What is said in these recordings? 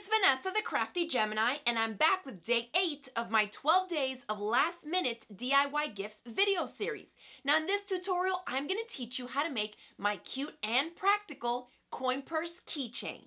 it's Vanessa, the Crafty Gemini, and I'm back with day 8 of my 12 days of last-minute DIY gifts video series. Now in this tutorial, I'm going to teach you how to make my cute and practical coin purse keychain.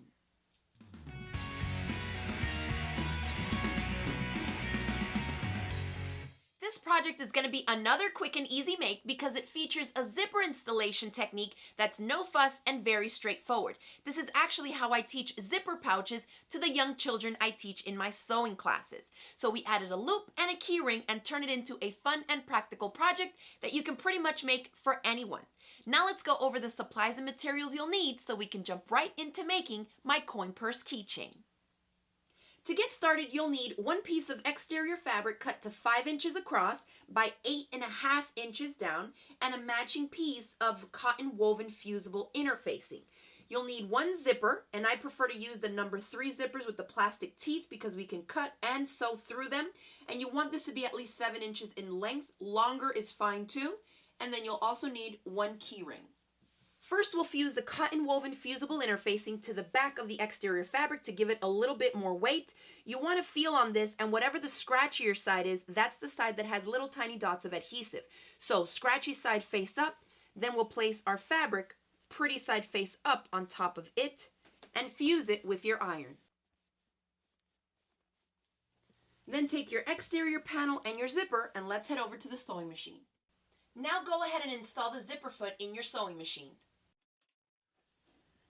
This project is going to be another quick and easy make because it features a zipper installation technique that's no fuss and very straightforward. This is actually how I teach zipper pouches to the young children I teach in my sewing classes. So we added a loop and a key ring and turned it into a fun and practical project that you can pretty much make for anyone. Now let's go over the supplies and materials you'll need so we can jump right into making my coin purse keychain. To get started, you'll need one piece of exterior fabric cut to 5 inches across by 8.5 inches down and a matching piece of cotton woven fusible interfacing. You'll need one zipper, and I prefer to use the number 3 zippers with the plastic teeth because we can cut and sew through them. And you want this to be at least 7 inches in length. Longer is fine too. And then you'll also need one key ring. First, we'll fuse the cotton woven fusible interfacing to the back of the exterior fabric to give it a little bit more weight. You want to feel on this, and whatever the scratchier side is, that's the side that has little tiny dots of adhesive. So scratchy side face up, then we'll place our fabric pretty side face up on top of it and fuse it with your iron. Then take your exterior panel and your zipper and let's head over to the sewing machine. Now go ahead and install the zipper foot in your sewing machine.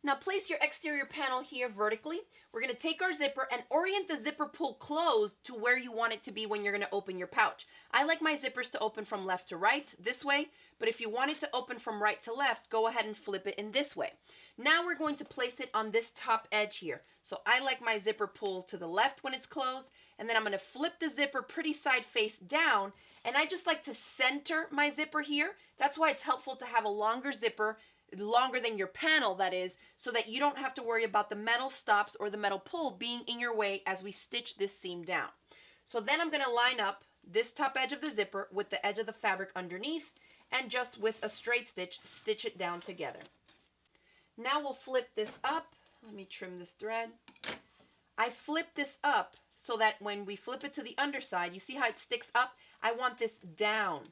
Now place your exterior panel here vertically. We're going to take our zipper and orient the zipper pull closed to where you want it to be when you're going to open your pouch. I like my zippers to open from left to right this way, but if you want it to open from right to left, go ahead and flip it in this way. Now we're going to place it on this top edge here. So I like my zipper pull to the left when it's closed, and then I'm going to flip the zipper pretty side face down, and I just like to center my zipper here. That's why it's helpful to have a longer zipper, longer than your panel that is, so that you don't have to worry about the metal stops or the metal pull being in your way as we stitch this seam down. So then I'm going to line up this top edge of the zipper with the edge of the fabric underneath, and just with a straight stitch, stitch it down together. Now we'll flip this up. Let me trim this thread. I flip this up so that when we flip it to the underside, you see how it sticks up? I want this down.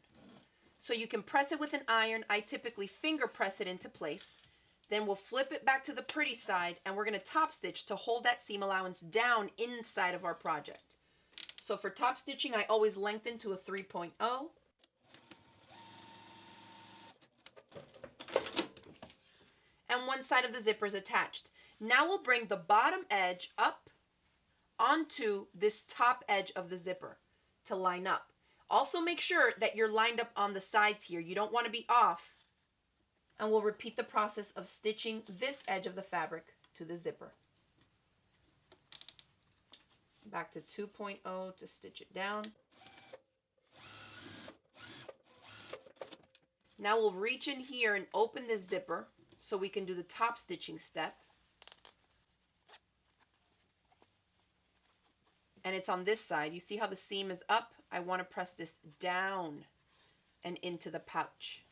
So you can press it with an iron. I typically finger press it into place. Then we'll flip it back to the pretty side, and we're going to top stitch to hold that seam allowance down inside of our project. So for top stitching, I always lengthen to a 3.0. And one side of the zipper is attached. Now we'll bring the bottom edge up onto this top edge of the zipper to line up. Also make sure that you're lined up on the sides here. You don't want to be off. And we'll repeat the process of stitching this edge of the fabric to the zipper. Back to 2.0 to stitch it down. Now we'll reach in here and open this zipper so we can do the top stitching step. And it's on this side. You see how the seam is up? I want to press this down and into the pouch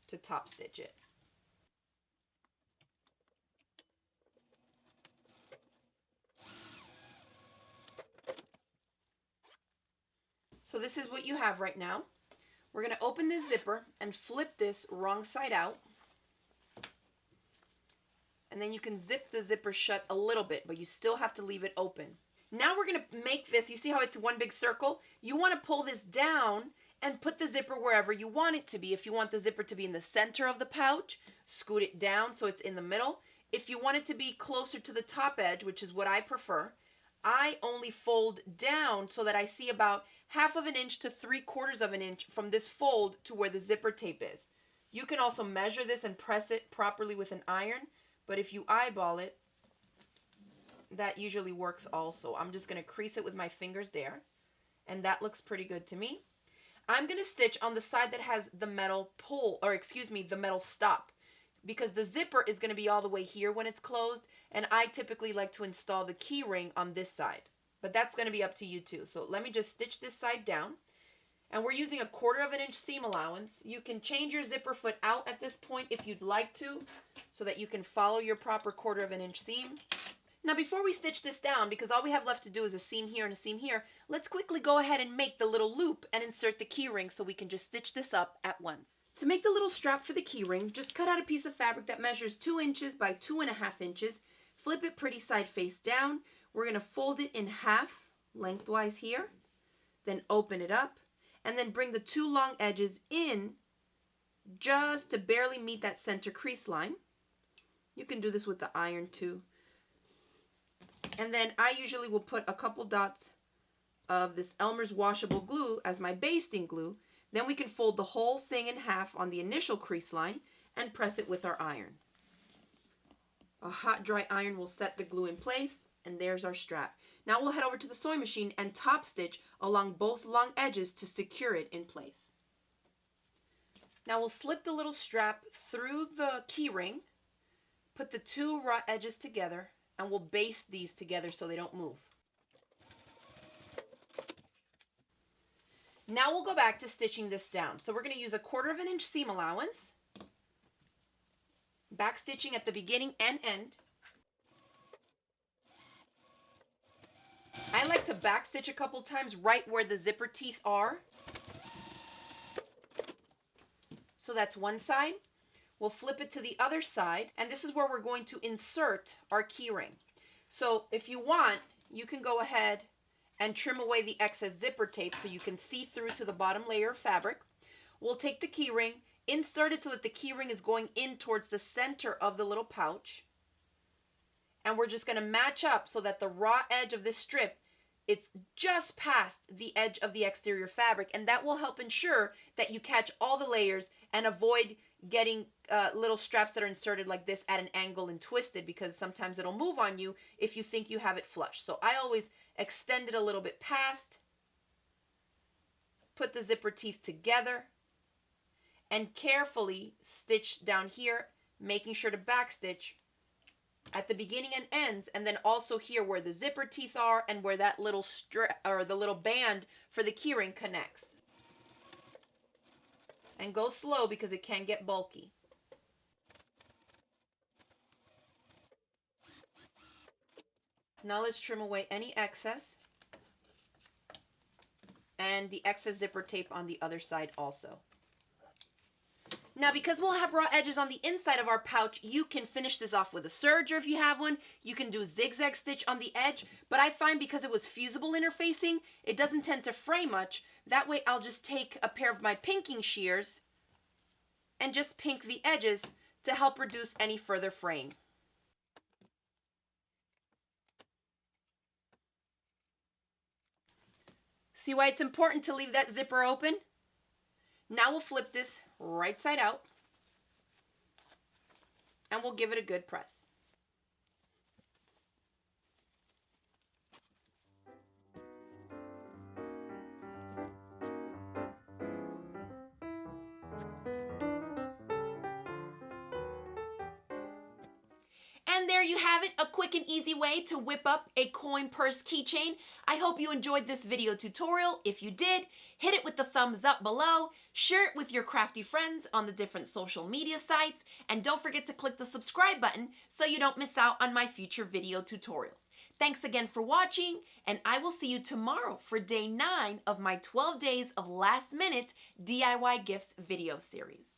to top stitch it. So this is what you have right now. We're going to open this zipper and flip this wrong side out. And then you can zip the zipper shut a little bit, but you still have to leave it open. Now we're going to make this, you see how it's one big circle? You want to pull this down and put the zipper wherever you want it to be. If you want the zipper to be in the center of the pouch, scoot it down so it's in the middle. If you want it to be closer to the top edge, which is what I prefer, I only fold down so that I see about 1/2 inch to 3/4 inch from this fold to where the zipper tape is. You can also measure this and press it properly with an iron, but if you eyeball it, that usually works also. I'm just going to crease it with my fingers there, and that looks pretty good to me. I'm going to stitch on the side that has the metal pull, or excuse me, the metal stop, because the zipper is going to be all the way here when it's closed, and I typically like to install the key ring on this side, but that's going to be up to you too. So let me just stitch this side down, And we're using a 1/4 inch seam allowance. You can change your zipper foot out at this point if you'd like to, so that you can follow your proper 1/4 inch seam. Now before we stitch this down, because all we have left to do is a seam here and a seam here, let's quickly go ahead and make the little loop and insert the key ring so we can just stitch this up at once. To make the little strap for the key ring, just cut out a piece of fabric that measures 2 inches by 2.5 inches, flip it pretty side face down. We're going to fold it in half lengthwise here, then open it up, and then bring the 2 long edges in just to barely meet that center crease line. You can do this with the iron too. And then I usually will put a couple dots of this Elmer's washable glue as my basting glue. Then we can fold the whole thing in half on the initial crease line and press it with our iron. A hot dry iron will set the glue in place, and there's our strap. Now we'll head over to the sewing machine and top stitch along both long edges to secure it in place. Now we'll slip the little strap through the key ring, put the 2 raw edges together, and we'll baste these together so they don't move. Now we'll go back to stitching this down. So we're going to use a 1/4 inch seam allowance, back stitching at the beginning and end. I like to back stitch a couple times right where the zipper teeth are. So that's one side. We'll flip it to the other side, and this is where we're going to insert our key ring. So if you want, you can go ahead and trim away the excess zipper tape so you can see through to the bottom layer of fabric. We'll take the key ring, insert it so that the key ring is going in towards the center of the little pouch, and we're just going to match up so that the raw edge of this strip, it's just past the edge of the exterior fabric, and that will help ensure that you catch all the layers and avoid getting little straps that are inserted like this at an angle and twisted, because sometimes it'll move on you if you think you have it flush. So I always extend it a little bit past, put the zipper teeth together, and carefully stitch down here, making sure to back stitch at the beginning and ends, and then also here where the zipper teeth are and where that little strap or the little band for the keyring connects. And go slow because it can get bulky. Now let's trim away any excess and the excess zipper tape on the other side also. Now, because we'll have raw edges on the inside of our pouch, you can finish this off with a serger if you have one. You can do zigzag stitch on the edge, but I find because it was fusible interfacing, it doesn't tend to fray much. That way I'll just take a pair of my pinking shears and just pink the edges to help reduce any further fraying. See why it's important to leave that zipper open? Now we'll flip this right side out and we'll give it a good press. And there you have it, a quick and easy way to whip up a coin purse keychain. I hope you enjoyed this video tutorial. If you did, hit it with the thumbs up below, share it with your crafty friends on the different social media sites, and don't forget to click the subscribe button so you don't miss out on my future video tutorials. Thanks again for watching, and I will see you tomorrow for day 9 of my 12 days of last minute DIY gifts video series.